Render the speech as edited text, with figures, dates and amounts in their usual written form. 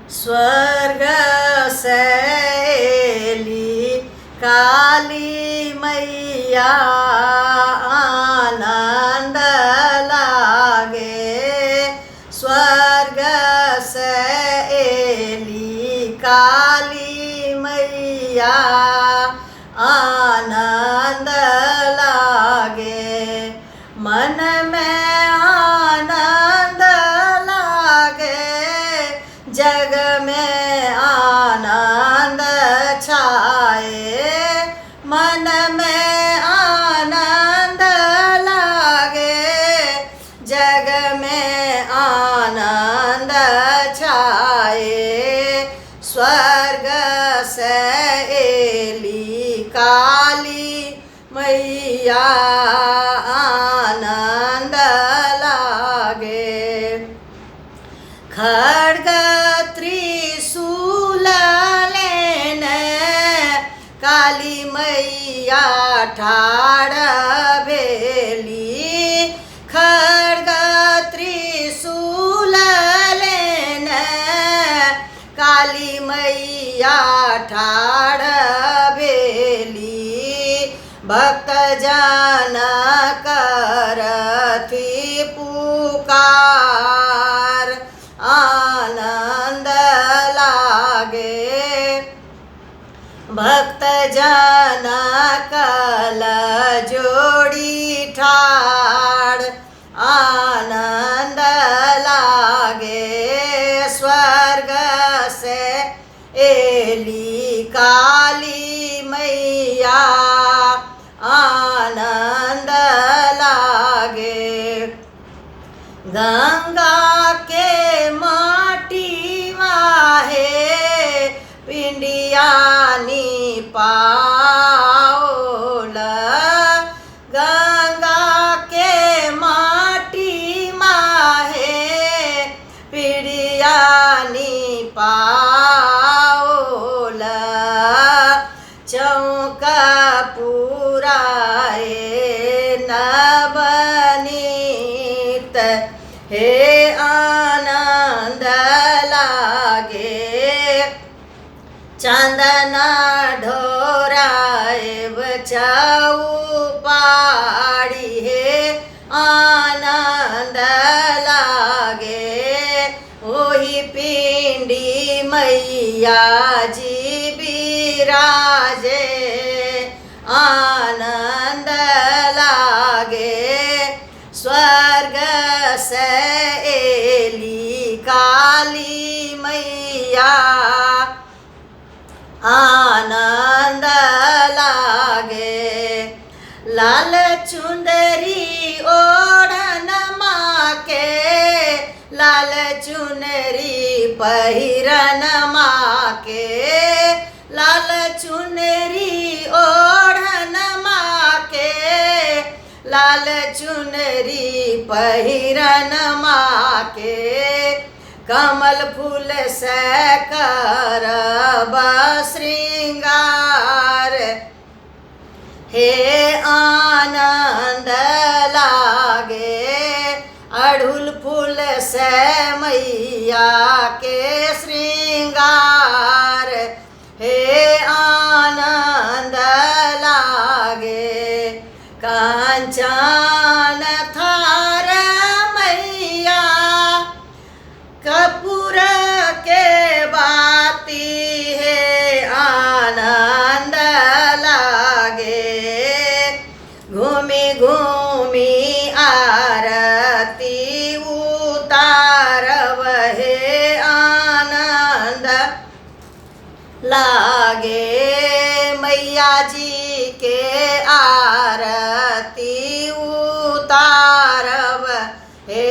स्वर्ग शैली काली मैया आनंद लागे। स्वर्ग शैली काली मैया आनंद लागे। मन में आनंद लागे, जग में आनंद छाए। मन में आनंद लागे, जग में आनंद छाए। स्वर्ग शैली काली मैया आनंद लागे। खड्ग त्रिशूल लेने काली मैया ठाड़ भेली। खड्ग त्रिशूल लेने काली मैया ठाड़ भेली। भक्त जन करथी पुकार आनंद लागे। भक्त जन कल जोड़ी ठाड़ आनंद लागे। स्वर्ग से एली काली मैया आनंद लागे। गंगा के माटी वाहे पिंडियानी पाओल। गंगा के माटी माहे पिंडियानी पाओल। चौका पुराए नवनीत हे आनंद लागे। चंदना ढोराए चौपाड़ी हे आनंद लागे। ओही पिंडी मैया जी बिराजे आनंद लागे। स्वर्ग शैली काली मैया आनंद लागे। लाल चुंदरी ओढ़न माँ के, लाल चुनरी पहिरन माँ के। लाल चुनरी ओढ़न माँ के, लाल चुनरी पहिरन माँ के। कमल फूल से करब श्रृंगार हे आनंद लागे। अड़हुल फूल से मैया के श्रृंगार हे आनंद लागे। कांचन थार मैया कपूर के बाती है आनंद लागे। घूमी घूमी आरती उतारब हे आनंद लागे। मैया जी के आरती उतारब हे